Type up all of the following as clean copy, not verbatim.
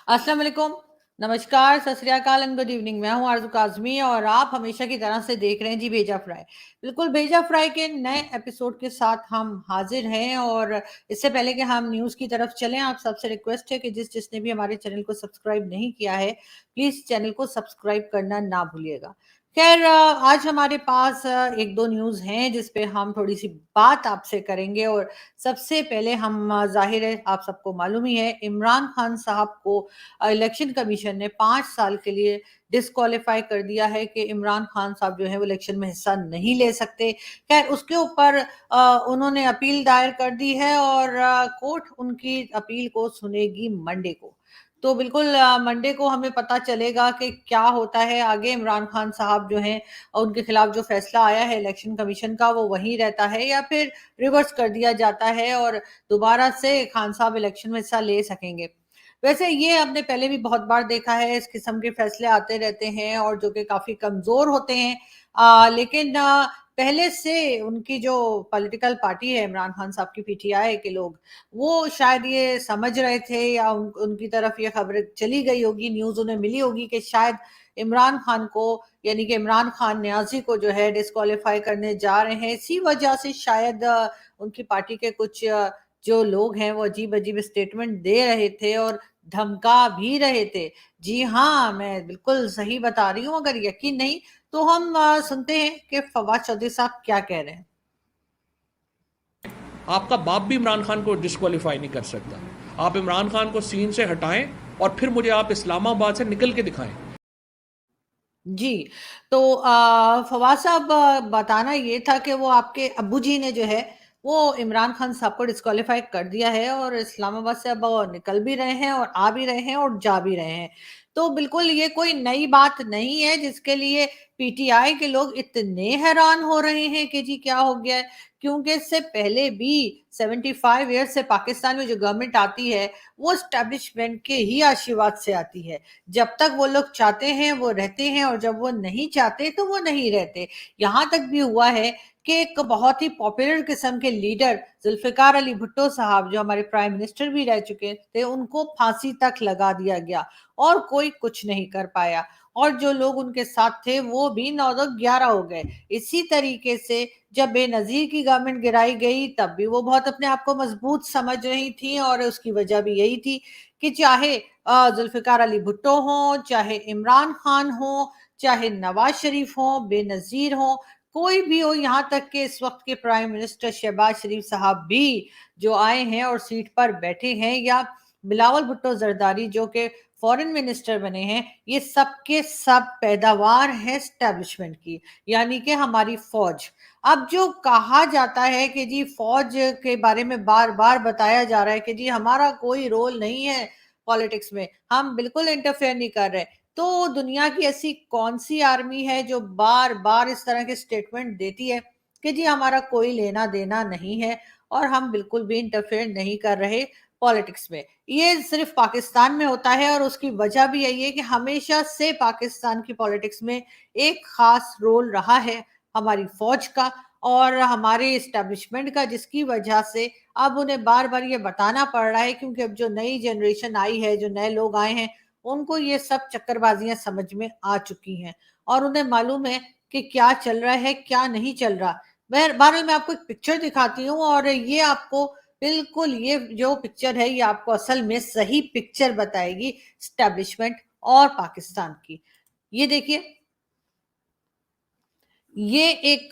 अस्सलाम वालेकुम, नमस्कार, सत श्री अकाल एंड गुड इवनिंग। मैं हूँ आरज़ू काज़मी और आप हमेशा की तरह से देख रहे हैं जी भेजा फ्राई। बिल्कुल भेजा फ्राई के नए एपिसोड के साथ हम हाज़िर हैं और इससे पहले कि हम न्यूज़ की तरफ चलें, आप सबसे रिक्वेस्ट है कि जिसने भी हमारे चैनल को सब्सक्राइब नहीं किया है, प्लीज़ चैनल को सब्सक्राइब करना ना भूलिएगा। ख़ैर आज हमारे पास 1-2 न्यूज़ हैं जिस पे हम थोड़ी-सी बात आपसे करेंगे और सबसे पहले हम ज़ाहिर है आप सबको मालूम ही है, इमरान खान साहब को इलेक्शन कमीशन ने 5 साल के लिए डिस्क्वालीफाई कर दिया है कि इमरान खान साहब जो है वो इलेक्शन में हिस्सा नहीं ले सकते। खैर उसके ऊपर उन्होंने अपील दायर कर दी है और कोर्ट उनकी अपील को सुनेगी मंडे को। तो बिल्कुल मंडे को हमें पता चलेगा कि क्या होता है आगे। इमरान खान साहब जो हैं उनके खिलाफ जो फैसला आया है इलेक्शन कमीशन का वो वहीं रहता है या फिर रिवर्स कर दिया जाता है और दोबारा से खान साहब इलेक्शन में हिस्सा ले सकेंगे। वैसे ये हमने पहले भी बहुत बार देखा है, इस किस्म के फैसले आते रहते हैं और जो कि काफ़ी कमज़ोर होते हैं। लेकिन पहले से उनकी जो पॉलिटिकल पार्टी है इमरान खान साहब की पीटीआई के लोग, वो शायद ये समझ रहे थे या उनकी तरफ ये खबर चली गई होगी, न्यूज़ उन्हें मिली होगी कि शायद इमरान खान को यानी कि इमरान खान न्याज़ी को जो है डिस्क्वालीफाई करने जा रहे हैं। इसी वजह से शायद उनकी पार्टी के कुछ जो लोग हैं वो अजीब-अजीब स्टेटमेंट दे रहे थे और धमका भी रहे थे। जी हाँ, मैं बिल्कुल सही बता रही हूँ, अगर यकीन नहीं तो हम सुनते हैं कि फवाद चौधरी साहब क्या कह रहे हैं। आपका बाप भी इमरान खान को डिस्क्वालीफाई नहीं कर सकता। आप इमरान खान को सीन से हटाएं और फिर मुझे आप इस्लामाबाद से निकल के दिखाएं। जी, तो फवाद साहब बताना ये था कि वो आपके अब्बू जी ने जो है, वो इमरान खान साहब को डिस्क्वालीफाई कर दिया है और इस्लामाबाद से अब वो निकल भी रहे हैं और आ भी रहे हैं और जा भी रहे हैं। तो बिल्कुल ये कोई नई बात नहीं है जिसके लिए पीटीआई के लोग इतने हैरान हो रहे हैं कि जी क्या हो गया है, क्योंकि इससे पहले भी 75 ईयर्स से पाकिस्तान में जो गवर्नमेंट आती है, वो एस्टेब्लिशमेंट के ही आशीर्वाद से आती है। जब तक वो लोग चाहते हैं वो रहते हैं और जब वो नहीं चाहते तो वो नहीं रहते। यहाँ तक भी हुआ है कि एक बहुत ही पॉपुलर किस्म के लीडर जुल्फ़िकार अली भुट्टो साहब जो हमारे प्राइम मिनिस्टर भी रह चुके थे, उनको फांसी तक लगा दिया गया और कोई कुछ नहीं कर पाया और जो लोग उनके साथ थे वो भी 9-11 हो गए। इसी तरीके से जब बेनज़ीर की गवर्नमेंट गिराई गई तब भी वो बहुत अपने आप को मजबूत समझ रही थी और उसकी वजह भी यही थी कि चाहे जुल्फ़िकार अली भुट्टो हों, चाहे इमरान खान हों, चाहे नवाज़ शरीफ हों, बेनज़ीर हों, कोई भी हो, यहाँ तक कि इस वक़्त के प्राइम मिनिस्टर शहबाज़ शरीफ साहब भी जो आए हैं और सीट पर बैठे हैं या बिलावल भुट्टो ज़रदारी जो कि फ़ॉरेन मिनिस्टर बने हैं, ये सब के सब पैदावार हैं एस्टेब्लिशमेंट की, यानी कि हमारी फ़ौज। अब जो कहा जाता है कि जी फ़ौज के बारे में बार-बार बताया जा रहा है कि जी हमारा कोई रोल नहीं है पॉलिटिक्स में, हम बिल्कुल इंटरफेयर नहीं कर रहे। तो दुनिया की ऐसी कौन-सी आर्मी है जो बार-बार इस तरह के स्टेटमेंट देती है कि जी हमारा कोई लेना-देना नहीं है और हम बिल्कुल भी इंटरफेयर नहीं कर रहे पॉलिटिक्स में। ये सिर्फ़ पाकिस्तान में होता है और उसकी वजह भी यही है कि हमेशा से पाकिस्तान की पॉलिटिक्स में एक ख़ास रोल रहा है हमारी फ़ौज का और हमारे एस्टेब्लिशमेंट का, जिसकी वजह से अब उन्हें बार-बार ये बताना पड़ रहा है, क्योंकि अब जो नई जनरेशन आई है, जो नए लोग आए हैं, उनको ये सब चक्करबाजियाँ समझ में आ चुकी हैं और उन्हें मालूम है कि क्या चल रहा है, क्या नहीं चल रहा। बहरहाल मैं आपको एक पिक्चर दिखाती हूँ और ये आपको बिल्कुल ये जो पिक्चर है, ये आपको असल में सही पिक्चर बताएगी एस्टेब्लिशमेंट और पाकिस्तान की। ये देखिए, ये एक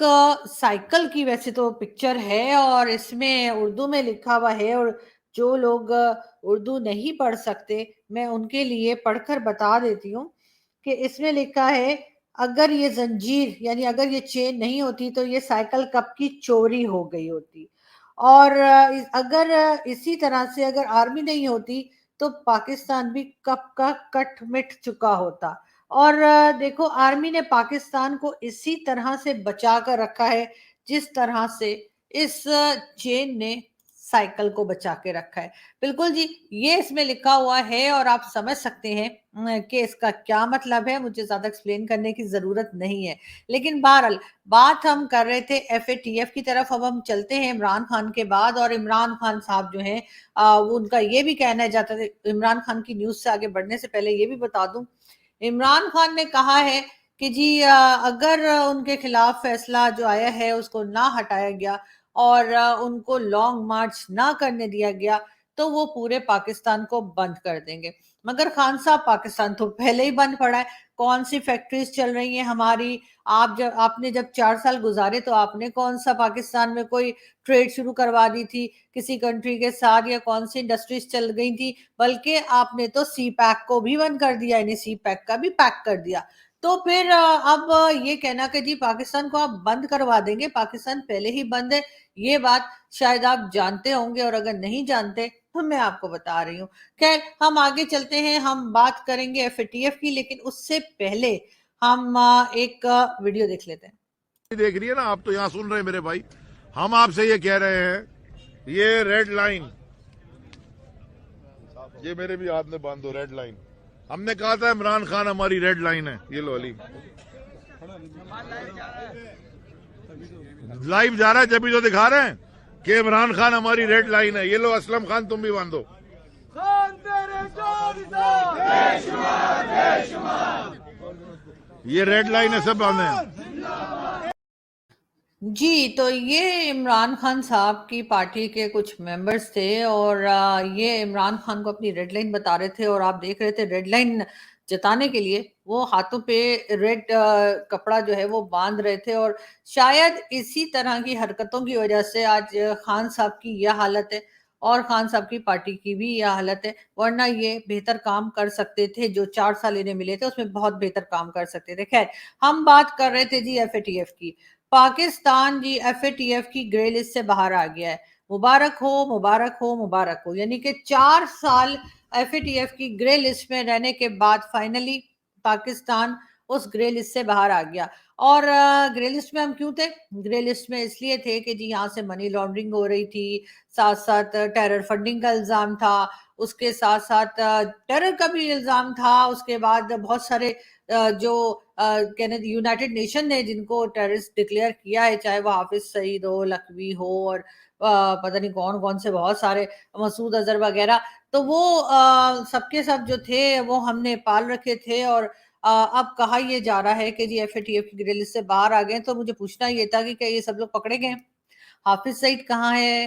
साइकिल की वैसे तो पिक्चर है और इसमें उर्दू में लिखा हुआ है और जो लोग उर्दू नहीं पढ़ सकते, मैं उनके लिए पढ़कर बता देती हूँ कि इसमें लिखा है, अगर ये ज़ंजीर यानी अगर ये चेन नहीं होती तो ये साइकिल कब की चोरी हो गई होती और अगर इसी तरह से अगर आर्मी नहीं होती तो पाकिस्तान भी कब का कट मिट चुका होता। और देखो आर्मी ने पाकिस्तान को इसी तरह से बचा कर रखा है जिस तरह से इस चेन ने साइकिल को बचा के रखा है। बिल्कुल जी, ये इसमें लिखा हुआ है और आप समझ सकते हैं कि इसका क्या मतलब है, मुझे ज़्यादा एक्सप्लेन करने की ज़रूरत नहीं है। लेकिन बहरहाल बात हम कर रहे थे एफएटीएफ की तरफ, अब हम चलते हैं इमरान खान के बाद। और इमरान खान साहब जो हैं वो उनका ये भी कहना है, जाता है इमरान खान की न्यूज़ से आगे बढ़ने से पहले ये भी बता दूं, इमरान खान ने कहा है कि जी अगर उनके खिलाफ फैसला जो आया है उसको ना हटाया गया और उनको लॉन्ग मार्च ना करने दिया गया तो वो पूरे पाकिस्तान को बंद कर देंगे। मगर खान साहब, पाकिस्तान तो पहले ही बंद पड़ा है। कौन सी फैक्ट्रीज चल रही हैं हमारी? आपने जब 4 साल गुजारे तो आपने कौन सा पाकिस्तान में कोई ट्रेड शुरू करवा दी थी किसी कंट्री के साथ, या कौन सी इंडस्ट्रीज चल गई थी? बल्कि आपने तो सी पैक को भी बंद कर दिया, यानी सी पैक का भी पैक कर दिया। तो फिर अब ये कहना कि जी पाकिस्तान को आप बंद करवा देंगे, पाकिस्तान पहले ही बंद है, ये बात शायद आप जानते होंगे, और अगर नहीं जानते तो मैं आपको बता रही हूँ। खैर, हम आगे चलते हैं, हम बात करेंगे एफएटीएफ की, लेकिन उससे पहले हम एक वीडियो देख लेते हैं। देख रही है ना आप, तो यहाँ सुन रहे हैं मेरे भाई, हम आपसे ये कह रहे हैं, ये रेड लाइन, ये मेरे भी हाथ में बांध दो, रेड लाइन। हमने कहा था इमरान खान हमारी रेड लाइन है, ये लो अली, लाइव जा रहा है, जब भी तो दिखा रहे हैं कि इमरान खान हमारी रेड लाइन है। ये लो असलम खान, तुम भी बांधो। ये रेड लाइन है, सब बांधे हैं जी। तो ये इमरान खान साहब की पार्टी के कुछ मेंबर्स थे और ये इमरान खान को अपनी रेड लाइन बता रहे थे, और आप देख रहे थे रेड लाइन जताने के लिए वो हाथों पे रेड कपड़ा जो है वो बांध रहे थे। और शायद इसी तरह की हरकतों की वजह से आज खान साहब की यह हालत है और खान साहब की पार्टी की भी यह हालत है, वरना ये बेहतर काम कर सकते थे। जो 4 साल इन्हें मिले थे उसमें बहुत बेहतर काम कर सकते थे। खैर, हम बात कर रहे थे जी एफएटीएफ की। पाकिस्तान जी एफएटीएफ की ग्रे लिस्ट से बाहर आ गया है। मुबारक हो, मुबारक हो, मुबारक हो। यानी कि 4 साल एफएटीएफ की ग्रे लिस्ट में रहने के बाद फाइनली पाकिस्तान उस ग्रे लिस्ट से बाहर आ गया। और ग्रे लिस्ट में हम क्यों थे? ग्रे लिस्ट में इसलिए थे कि जी यहाँ से मनी लॉन्ड्रिंग हो रही थी, साथ साथ टेरर फंडिंग का इल्जाम था, उसके साथ साथ टेरर का भी इल्जाम था, उसके बाद बहुत सारे जो कहने यूनाइटेड नेशन ने जिनको टेररिस्ट डिक्लेयर किया है, चाहे वो हाफिज सईद हो, लखवी हो, और पता नहीं कौन कौन से बहुत सारे, मसूद अजहर वगैरह, तो वो सबके सब जो थे वो हमने पाल रखे थे। और अब कहा ये जा रहा है कि जी एफएटीएफ की ग्रे लिस्ट से बाहर आ गए। तो मुझे पूछना ये था कि क्या ये सब लोग पकड़े गए? हाफिज सईद कहाँ है?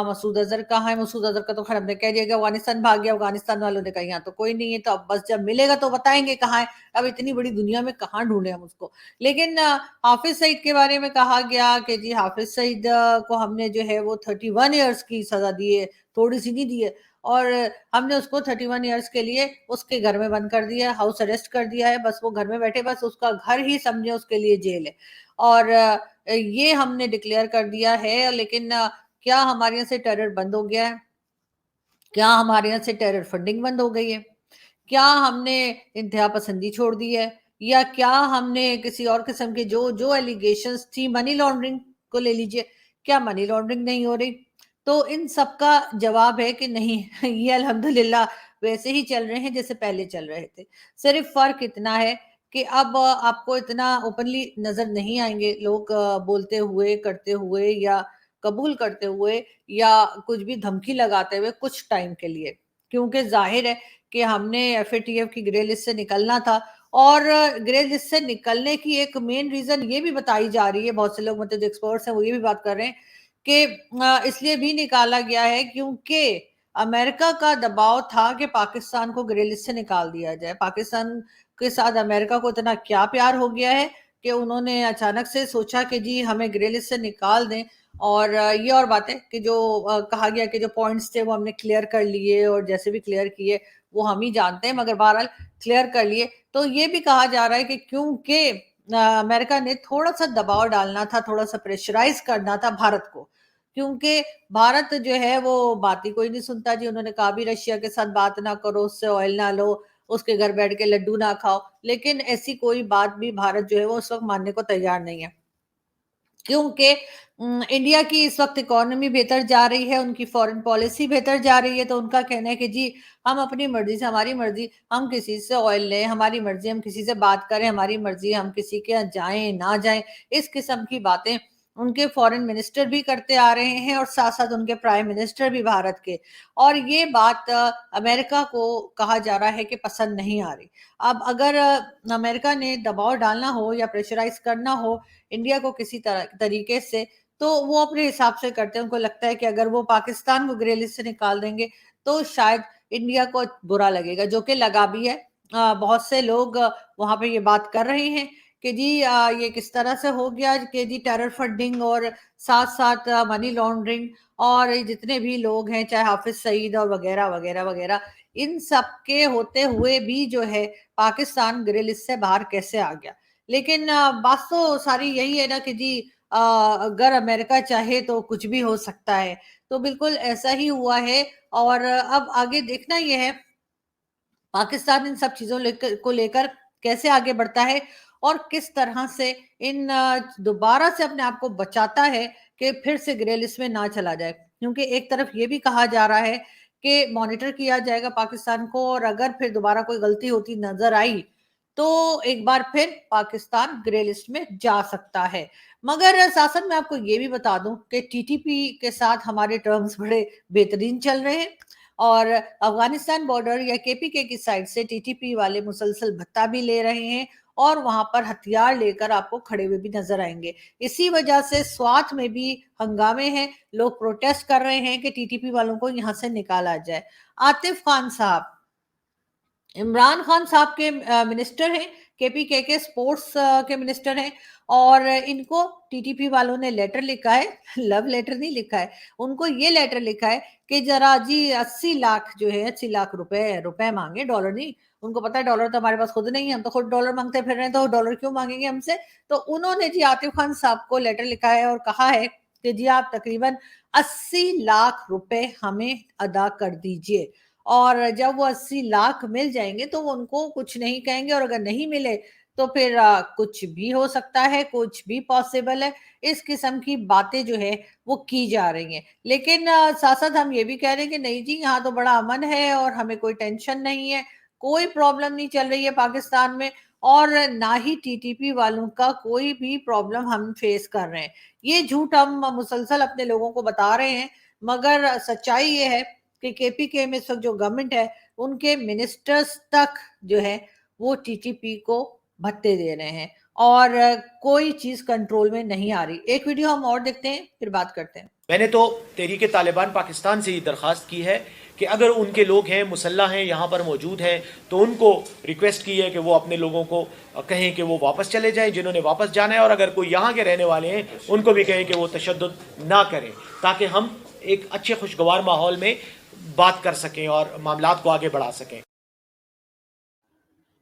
मसूद अजहर कहाँ है? मसूद अजहर का तो खैर हमने कह दिया कि अफगानिस्तान भाग गया, अफगानिस्तान वालों ने कहा यहाँ तो कोई नहीं है, तो अब बस जब मिलेगा तो बताएंगे कहाँ है। अब इतनी बड़ी दुनिया में कहाँ ढूंढे हम उसको। लेकिन हाफिज सईद के बारे में कहा गया कि जी हाफिज सईद को हमने जो है वो 31 ईयर्स की सजा दी है, थोड़ी सी नहीं दी है, और हमने उसको 31 ईयर्स के लिए उसके घर में बंद कर दिया, हाउस अरेस्ट कर दिया है। बस वो घर में बैठे, बस उसका घर ही समझे उसके लिए जेल है। और ये हमने डिक्लेयर कर दिया है। लेकिन क्या हमारे यहाँ से टेरर बंद हो गया है? क्या हमारे यहाँ से टेरर फंडिंग बंद हो गई है? क्या हमने इंतहा पसंदी छोड़ दी है? या क्या हमने किसी और किस्म के जो जो एलिगेशंस थी, मनी लॉन्ड्रिंग को ले लीजिए, क्या मनी लॉन्ड्रिंग नहीं हो रही? तो इन सब का जवाब है कि नहीं ये अल्हम्दुलिल्लाह वैसे ही चल रहे हैं जैसे पहले चल रहे थे। सिर्फ फर्क इतना है कि अब आपको इतना ओपनली नजर नहीं आएंगे लोग बोलते हुए, करते हुए, या कबूल करते हुए, या कुछ भी धमकी लगाते हुए कुछ टाइम के लिए, क्योंकि जाहिर है कि हमने एफएटीएफ की ग्रे लिस्ट से निकलना था। और ग्रे लिस्ट से निकलने की एक मेन रीजन ये भी बताई जा रही है, बहुत से लोग मतलब जो एक्सपर्ट्स हैं वो ये भी बात कर रहे हैं कि इसलिए भी निकाला गया है क्योंकि अमेरिका का दबाव था कि पाकिस्तान को ग्रे लिस्ट से निकाल दिया जाए। पाकिस्तान के साथ अमेरिका को इतना क्या प्यार हो गया है कि उन्होंने अचानक से सोचा कि जी हमें ग्रे लिस्ट से निकाल दें। और ये और बात है कि जो कहा गया कि जो पॉइंट्स थे वो हमने क्लियर कर लिए, और जैसे भी क्लियर किए वो हम ही जानते हैं, मगर बहरहाल क्लियर कर लिए। तो ये भी कहा जा रहा है कि क्योंकि अमेरिका ने थोड़ा सा दबाव डालना था, थोड़ा सा प्रेशराइज करना था भारत को, क्योंकि भारत जो है वो बात ही कोई नहीं सुनता जी। उन्होंने कहा भी रशिया के साथ बात ना करो, उससे ऑयल ना लो, उसके घर बैठ के लड्डू ना खाओ, लेकिन ऐसी कोई बात भी भारत जो है वो उस वक्त मानने को तैयार नहीं है। क्योंकि इंडिया की इस वक्त इकोनॉमी बेहतर जा रही है, उनकी फॉरेन पॉलिसी बेहतर जा रही है, तो उनका कहना है कि जी हम अपनी मर्जी से, हमारी मर्जी हम किसी से ऑयल लें, हमारी मर्जी हम किसी से बात करें, हमारी मर्जी हम किसी के यहाँ जाएं ना जाएं, इस किस्म की बातें उनके फॉरेन मिनिस्टर भी करते आ रहे हैं और साथ साथ उनके प्राइम मिनिस्टर भी भारत के। और ये बात अमेरिका को कहा जा रहा है कि पसंद नहीं आ रही। अब अगर अमेरिका ने दबाव डालना हो या प्रेशराइज करना हो इंडिया को किसी तरह तरीके से, तो वो अपने हिसाब से करते हैं। उनको लगता है कि अगर वो पाकिस्तान को ग्रे लिस्ट से निकाल देंगे तो शायद इंडिया को बुरा लगेगा, जो कि लगा भी है। बहुत से लोग वहां पे ये बात कर रहे हैं कि जी ये किस तरह से हो गया कि जी टेरर फंडिंग और साथ साथ मनी लॉन्ड्रिंग, और ये जितने भी लोग हैं चाहे हाफिज सईद और वगैरह वगैरह वगैरह, इन सब के होते हुए भी जो है पाकिस्तान ग्रे लिस्ट से बाहर कैसे आ गया। लेकिन बात तो सारी यही है ना कि जी अगर अमेरिका चाहे तो कुछ भी हो सकता है, तो बिल्कुल ऐसा ही हुआ है। और अब आगे देखना यह है पाकिस्तान इन सब चीजों को लेकर कैसे आगे बढ़ता है और किस तरह से इन दोबारा से अपने आप को बचाता है कि फिर से ग्रे लिस्ट में ना चला जाए। क्योंकि एक तरफ ये भी कहा जा रहा है कि मॉनिटर किया जाएगा पाकिस्तान को, और अगर फिर दोबारा कोई गलती होती नजर आई तो एक बार फिर पाकिस्तान ग्रे लिस्ट में जा सकता है। मगर साथ साथ मैं आपको ये भी बता दूं कि टीटीपी के साथ हमारे टर्म्स बड़े बेहतरीन चल रहे हैं, और अफगानिस्तान बॉर्डर या केपीके की साइड से टीटीपी वाले मुसलसल भत्ता भी ले रहे हैं और वहां पर हथियार लेकर आपको खड़े हुए भी नजर आएंगे। इसी वजह से स्वात में भी हंगामे हैं, लोग प्रोटेस्ट कर रहे हैं कि टीटीपी वालों को यहां से निकाला जाए। आतिफ खान साहब इमरान खान साहब के मिनिस्टर हैं, केपीके के स्पोर्ट्स के मिनिस्टर हैं, और इनको टीटीपी वालों ने लेटर लिखा है, लव लेटर नहीं लिखा है, उनको ये लेटर लिखा है कि जरा जी 80 लाख जो है 80 लाख रुपए मांगे, डॉलर नहीं। उनको पता है डॉलर तो हमारे पास खुद नहीं है, हम तो खुद डॉलर मांगते फिर रहे हैं, तो डॉलर क्यों मांगेंगे हमसे। तो उन्होंने जी आतिफ खान साहब को लेटर लिखा है और कहा है कि जी आप तकरीबन 80 लाख रुपए हमें अदा कर दीजिए, और जब वो 80 लाख मिल जाएंगे तो वो उनको कुछ नहीं कहेंगे, और अगर नहीं मिले तो फिर कुछ भी हो सकता है, कुछ भी पॉसिबल है। इस किस्म की बातें जो है वो की जा रही हैं। लेकिन साथ साथ हम ये भी कह रहे हैं कि नहीं जी यहाँ तो बड़ा अमन है और हमें कोई टेंशन नहीं है, कोई प्रॉब्लम नहीं चल रही है पाकिस्तान में, और ना ही टीटीपी वालों का कोई भी प्रॉब्लम हम फेस कर रहे हैं। ये झूठ हम मुसलसल अपने लोगों को बता रहे हैं, मगर सच्चाई ये है कि केपीके में इस वक्त जो गवर्नमेंट है उनके मिनिस्टर्स तक जो है वो टीटीपी को भत्ते दे रहे हैं, और कोई चीज कंट्रोल में नहीं आ रही। एक वीडियो हम और देखते हैं फिर बात करते हैं। मैंने तो तहरीक तालिबान पाकिस्तान से ये दरख्वास्त की है कि अगर उनके लोग हैं, मुसल्लह हैं, यहाँ पर मौजूद हैं, तो उनको रिक्वेस्ट की है कि वो अपने लोगों को कहें कि वो वापस चले जाएं जिन्होंने वापस जाना है, और अगर कोई यहाँ के रहने वाले हैं उनको भी कहें कि वो तशद्दुद ना करें, ताकि हम एक अच्छे खुशगवार माहौल में बात कर सकें और मामलात को आगे बढ़ा सकें।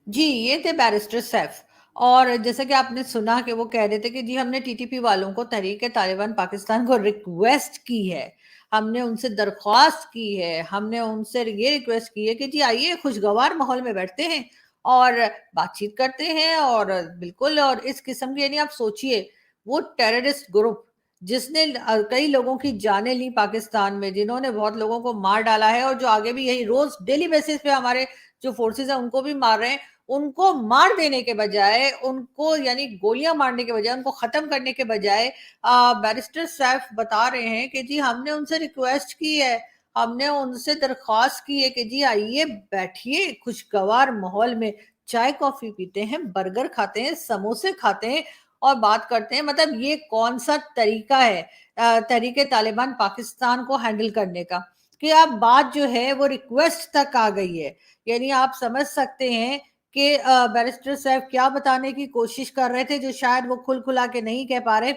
जी ये थे बैरिस्टर सैफ, और जैसे कि आपने सुना कि वो कह रहे थे कि जी हमने टीटीपी वालों को तहरीक तालिबान पाकिस्तान को रिक्वेस्ट की है, हमने उनसे दरख्वास्त की है, हमने उनसे ये रिक्वेस्ट की है कि जी आइए खुशगवार माहौल में बैठते हैं और बातचीत करते हैं, और बिल्कुल, और इस किस्म की, यानी आप सोचिए वो टेररिस्ट ग्रुप जिसने कई लोगों की जानें ली पाकिस्तान में, जिन्होंने बहुत लोगों को मार डाला है, और जो आगे भी यही रोज डेली बेसिस पे हमारे जो फोर्सेस हैं उनको भी मार रहे हैं, उनको मार देने के बजाय, उनको यानी गोलियां मारने के बजाय, उनको खत्म करने के बजाय बैरिस्टर सैफ बता रहे हैं कि जी हमने उनसे रिक्वेस्ट की है, हमने उनसे दरख्वास्त की है कि जी आइए बैठिए खुशगवार माहौल में, चाय कॉफी पीते हैं, बर्गर खाते हैं, समोसे खाते हैं और बात करते हैं। मतलब ये कौन सा तरीका है तहरीके तालिबान पाकिस्तान को हैंडल करने का, कि अब बात जो है वो रिक्वेस्ट तक आ गई है। यानी आप समझ सकते हैं कि बैरिस्टर साहब क्या बताने की कोशिश कर रहे थे, जो शायद वो खुल खुला के नहीं कह पा रहे,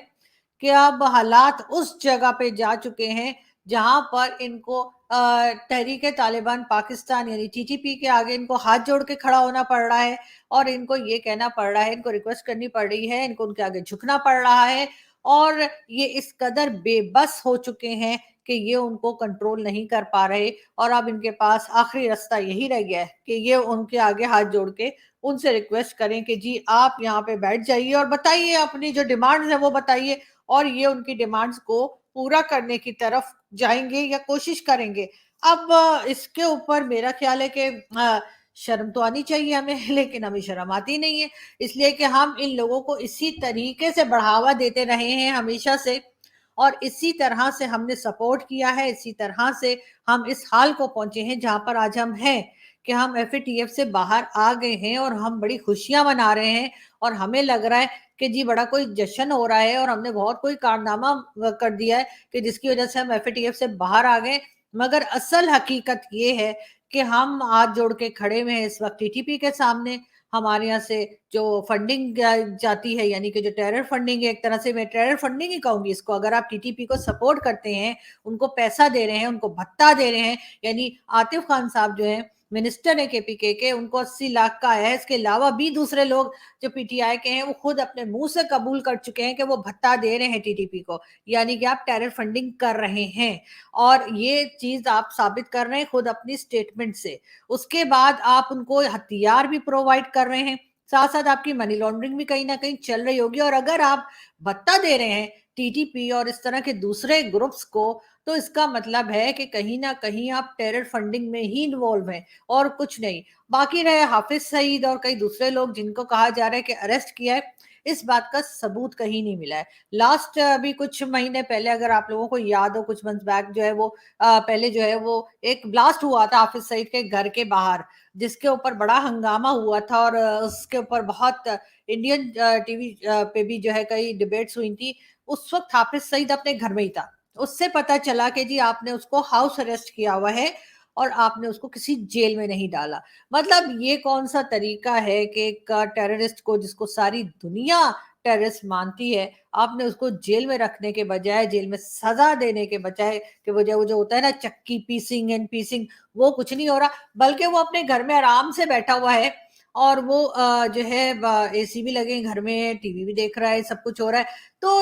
कि अब हालात उस जगह पे जा चुके हैं जहां पर इनको तहरीक तालिबान पाकिस्तान यानी टीटीपी के आगे इनको हाथ जोड़ के खड़ा होना पड़ रहा है, और इनको ये कहना पड़ रहा है, इनको रिक्वेस्ट करनी पड़ रही है, इनको उनके आगे झुकना पड़ रहा है, और ये इस कदर बेबस हो चुके हैं कि ये उनको कंट्रोल नहीं कर पा रहे, और अब इनके पास आखिरी रास्ता यही रह गया है कि ये उनके आगे हाथ जोड़ के उनसे रिक्वेस्ट करें कि जी आप यहाँ पे बैठ जाइए और बताइए अपनी जो डिमांड्स है वो बताइए, اور یہ ان کی ڈیمانڈز کو پورا کرنے کی طرف جائیں گے یا کوشش کریں گے. اب اس کے اوپر میرا خیال ہے کہ شرم تو آنی چاہیے ہمیں لیکن ہمیں شرم آتی نہیں ہے، اس لیے کہ ہم ان لوگوں کو اسی طریقے سے بڑھاوا دیتے رہے ہیں ہمیشہ سے، اور اسی طرح سے ہم نے سپورٹ کیا ہے، اسی طرح سے ہم اس حال کو پہنچے ہیں جہاں پر آج ہم ہیں، کہ ہم ایف اے ٹی ایف سے باہر آ گئے ہیں اور ہم بڑی خوشیاں منا رہے ہیں، اور ہمیں لگ رہا ہے کہ جی بڑا کوئی جشن ہو رہا ہے اور ہم نے بہت کوئی کارنامہ کر دیا ہے کہ جس کی وجہ سے ہم ایف اے ٹی ایف سے باہر آ گئے. مگر اصل حقیقت یہ ہے کہ ہم ہاتھ جوڑ کے کھڑے ہوئے ہیں اس وقت ٹی ٹی پی کے سامنے. ہمارے یہاں سے جو فنڈنگ جاتی ہے، یعنی کہ جو ٹیرر فنڈنگ ہے، ایک طرح سے میں ٹیرر فنڈنگ ہی کہوں گی اس کو، اگر آپ ٹی ٹی پی کو سپورٹ کرتے ہیں، ان کو پیسہ دے رہے ہیں، ان کو بھتہ دے رہے ہیں، یعنی عاطف خان صاحب جو ہیں منسٹر ہیں کے پی کے ان کو 80 لاکھ کا ہے، اس کے علاوہ بھی دوسرے لوگ جو پی ٹی آئی کے ہیں وہ خود اپنے منہ سے قبول کر چکے ہیں کہ وہ بھتہ دے رہے ہیں ٹی ٹی پی کو، یعنی کہ آپ ٹیرر فنڈنگ کر رہے ہیں، اور یہ چیز آپ ثابت کر رہے ہیں خود اپنی سٹیٹمنٹ سے. اس کے بعد آپ ان کو ہتھیار بھی پرووائڈ کر رہے ہیں، ساتھ ساتھ آپ کی منی لانڈرنگ بھی کہیں نہ کہیں چل رہی ہوگی. اور اگر آپ بھتہ دے رہے ہیں ٹی ٹی پی اور اس طرح کے دوسرے گروپس کو، تو اس کا مطلب ہے کہ کہیں نہ کہیں آپ ٹیرر فنڈنگ میں ہی انوالو ہیں اور کچھ نہیں. باقی رہے حافظ سعید اور کئی دوسرے لوگ جن کو کہا جا رہا ہے کہ اریسٹ کیا ہے، اس بات کا ثبوت کہیں نہیں ملا ہے. لاسٹ ابھی کچھ مہینے پہلے اگر آپ لوگوں کو یاد ہو، کچھ منتھ بیک جو ہے وہ پہلے جو ہے وہ ایک بلاسٹ ہوا تھا حافظ سعید کے گھر کے باہر، جس کے اوپر بڑا ہنگامہ ہوا تھا، اور اس کے اوپر بہت انڈین ٹی وی پہ بھی جو ہے کئی ڈیبیٹس ہوئی تھی. اس وقت حافظ سعید اپنے گھر میں ہی تھا. اس سے پتا چلا کہ جی آپ نے اس کو ہاؤس اریسٹ کیا ہوا ہے اور آپ نے اس کو کسی جیل میں نہیں ڈالا. مطلب یہ کون سا طریقہ ہے کہ ایک ٹیررسٹ کو، جس کو ساری دنیا ٹیررسٹ مانتی ہے، آپ نے اس کو جیل میں رکھنے کے بجائے، جیل میں سزا دینے کے بجائے، کہ وہ جو ہوتا ہے نا چکی پیسنگ اینڈ پیسنگ، وہ کچھ نہیں ہو رہا، بلکہ وہ اپنے گھر میں آرام سے بیٹھا ہوا ہے، اور وہ جو ہے اے سی بھی لگے گھر میں، ٹی وی بھی دیکھ رہا ہے، سب کچھ ہو رہا ہے. تو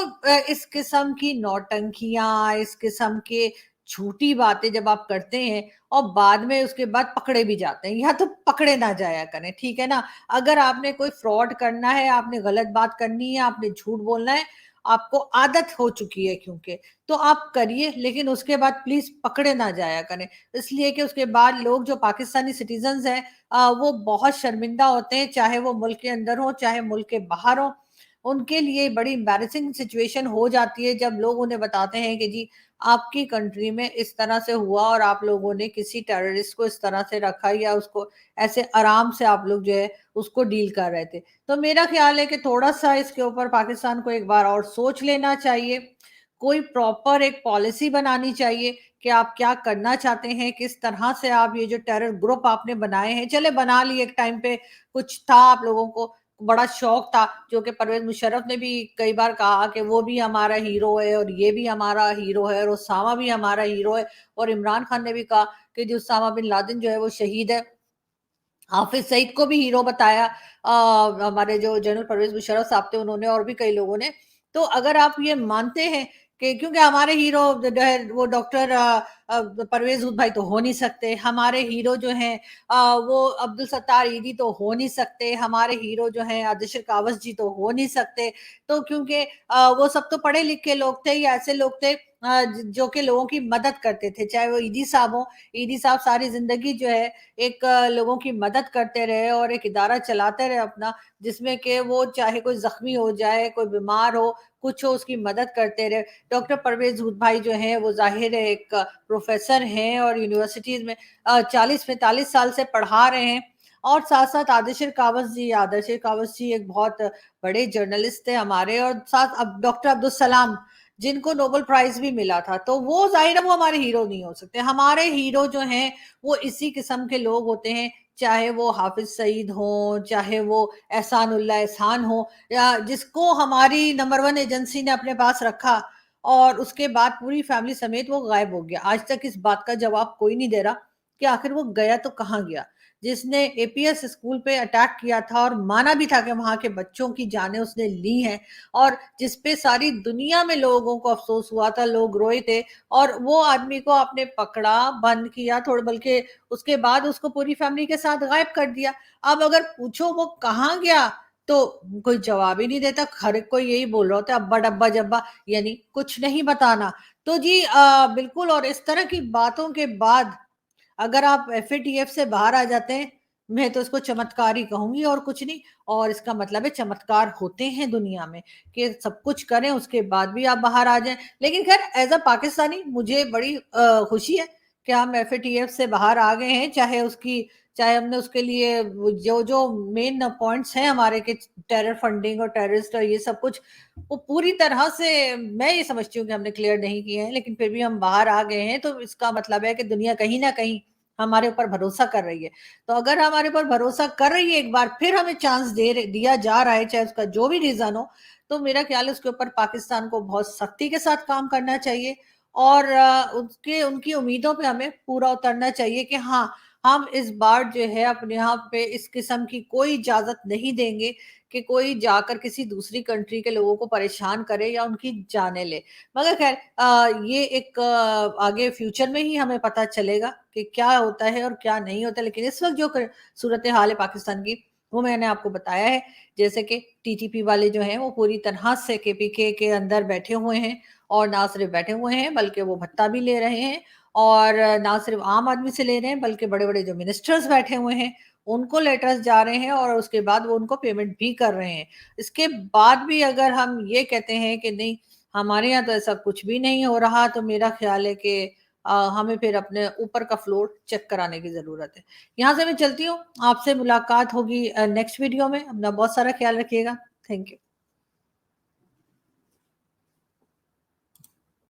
اس قسم کی نوٹنکیاں، اس قسم کے جھوٹی باتیں جب آپ کرتے ہیں اور بعد میں اس کے بعد پکڑے بھی جاتے ہیں، یا تو پکڑے نہ جایا کریں، ٹھیک ہے نا. اگر آپ نے کوئی فراڈ کرنا ہے، آپ نے غلط بات کرنی ہے، آپ نے جھوٹ بولنا ہے، آپ کو عادت ہو چکی ہے کیونکہ، تو آپ کریے، لیکن اس کے بعد پلیز پکڑے نہ جایا کریں. اس لیے کہ اس کے بعد لوگ جو پاکستانی سٹیزنز ہیں وہ بہت شرمندہ ہوتے ہیں، چاہے وہ ملک کے اندر ہوں چاہے ملک کے باہر ہوں. ان کے لیے بڑی امبیرسنگ سچویشن ہو جاتی ہے جب لوگ انہیں بتاتے ہیں کہ جی آپ کی کنٹری میں اس طرح سے ہوا اور آپ لوگوں نے کسی ٹیررسٹ کو اس طرح سے رکھا، یا اس کو ایسے آرام سے آپ لوگ جو ہے اس کو ڈیل کر رہے تھے. تو میرا خیال ہے کہ تھوڑا سا اس کے اوپر پاکستان کو ایک بار اور سوچ لینا چاہیے، کوئی پراپر ایک پالیسی بنانی چاہیے کہ آپ کیا کرنا چاہتے ہیں، کس طرح سے آپ یہ جو ٹیرر گروپ آپ نے بنائے ہیں، چلے بنا لی ایک ٹائم پہ، کچھ تھا آپ لوگوں کو بڑا شوق تھا، جو کہ پرویز مشرف نے بھی کئی بار کہا کہ وہ بھی ہمارا ہیرو ہے اور یہ بھی ہمارا ہیرو ہے اور اسامہ بھی ہمارا ہیرو ہے، اور عمران خان نے بھی کہا کہ جو اسامہ بن لادن جو ہے وہ شہید ہے. حافظ سعید کو بھی ہیرو بتایا ہمارے جو جنرل پرویز مشرف صاحب تھے، انہوں نے اور بھی کئی لوگوں نے. تو اگر آپ یہ مانتے ہیں کہ کیونکہ ہمارے ہیرو جو ہے وہ ڈاکٹر پرویز بھائی تو ہو نہیں سکتے، ہمارے ہیرو جو ہیں وہ عبدالستار ایدی تو ہو نہیں سکتے، ہمارے ہیرو جو ہیں عادشر کاوس جی تو ہو نہیں سکتے. تو کیونکہ وہ سب تو پڑھے لکھے لوگ تھے، یا ایسے لوگ تھے جو کہ لوگوں کی مدد کرتے تھے، چاہے وہ ایدی صاحب ہوں. ایدی صاحب ساری زندگی جو ہے ایک لوگوں کی مدد کرتے رہے اور ایک ادارہ چلاتے رہے اپنا، جس میں کہ وہ چاہے کوئی زخمی ہو جائے، کوئی بیمار ہو، کچھ ہو، اس کی مدد کرتے رہے. ڈاکٹر پرویز بھائی جو ہیں وہ ظاہر ہے ایک پروفیسر ہیں اور یونیورسٹیز میں 40-45 سال سے پڑھا رہے ہیں. اور ساتھ ساتھ عادشر کاوس جی ایک بہت بڑے جرنلسٹ تھے ہمارے، اور ساتھ اب ڈاکٹر عبدالسلام جن کو نوبل پرائز بھی ملا تھا. تو وہ ظاہر ہے وہ ہمارے ہیرو نہیں ہو سکتے. ہمارے ہیرو جو ہیں وہ اسی قسم کے لوگ ہوتے ہیں، چاہے وہ حافظ سعید ہوں، چاہے وہ احسان اللہ احسان ہو، یا جس کو ہماری نمبر 1 ایجنسی نے اپنے پاس رکھا اور اس کے بعد پوری فیملی سمیت وہ غائب ہو گیا. آج تک اس بات کا جواب کوئی نہیں دے رہا کہ آخر وہ گیا تو کہاں گیا. جس نے اے پی ایس اسکول پہ اٹیک کیا تھا اور مانا بھی تھا کہ وہاں کے بچوں کی جانیں اس نے لی ہیں، اور جس پہ ساری دنیا میں لوگوں کو افسوس ہوا تھا، لوگ روئے تھے، اور وہ آدمی کو آپ نے پکڑا، بند کیا تھوڑا، بلکہ اس کے بعد اس کو پوری فیملی کے ساتھ غائب کر دیا. اب اگر پوچھو وہ کہاں گیا، तो कोई जवाब ही नहीं देता, हर एक कोई यही बोल रहा होता है अब्बा डब्बा जब्बा, यानी कुछ नहीं बताना। तो जी बिल्कुल, और इस तरह की बातों के बाद अगर आप एफएटीएफ से बाहर आ जाते हैं, मैं तो इसको चमत्कार ही कहूंगी और कुछ नहीं। और इसका मतलब है चमत्कार होते हैं दुनिया में कि सब कुछ करें उसके बाद भी आप बाहर आ जाएं। लेकिन खैर एज अ पाकिस्तानी मुझे बड़ी खुशी है कि हम एफएटीएफ से बाहर आ गए हैं, चाहे हमने उसके लिए जो जो मेन पॉइंट्स हैं हमारे के टेरर फंडिंग और टेररिस्ट और ये सब कुछ, वो पूरी तरह से मैं ये समझती हूँ कि हमने क्लियर नहीं किए हैं, लेकिन फिर भी हम बाहर आ गए हैं। तो इसका मतलब है कि दुनिया कहीं ना कहीं हमारे ऊपर भरोसा कर रही है। तो अगर हमारे ऊपर भरोसा कर रही है, एक बार फिर हमें चांस दिया जा रहा है, चाहे उसका जो भी रीजन हो, तो मेरा ख्याल है उसके ऊपर पाकिस्तान को बहुत सख्ती के साथ काम करना चाहिए और उसके उनकी उम्मीदों पे हमें पूरा उतरना चाहिए कि हाँ, हम इस बार जो है अपने यहाँ पे इस किस्म की कोई इजाजत नहीं देंगे कि कोई जाकर किसी दूसरी कंट्री के लोगों को परेशान करे या उनकी जाने ले। मगर खैर ये एक आगे फ्यूचर में ही हमें पता चलेगा कि क्या होता है और क्या नहीं होता। लेकिन इस वक्त जो सूरत हाल है पाकिस्तान की, वो मैंने आपको बताया है। जैसे कि टीटीपी वाले जो हैं वो पूरी तरह से केपीके के अंदर बैठे हुए हैं, और ना सिर्फ बैठे हुए हैं बल्कि वो भत्ता भी ले रहे हैं, और ना सिर्फ आम आदमी से ले रहे हैं बल्कि बड़े बड़े जो मिनिस्टर्स बैठे हुए हैं उनको लेटर्स जा रहे हैं, और उसके बाद वो उनको पेमेंट भी कर रहे हैं। इसके बाद भी अगर हम ये कहते हैं कि नहीं, हमारे यहाँ तो ऐसा कुछ भी नहीं हो रहा, तो मेरा ख्याल है कि हमें फिर अपने ऊपर का फ्लोर चेक कराने की जरूरत है। यहाँ से मैं चलती हूँ, आपसे मुलाकात होगी नेक्स्ट वीडियो में। अपना बहुत सारा ख्याल रखिएगा। Thank you.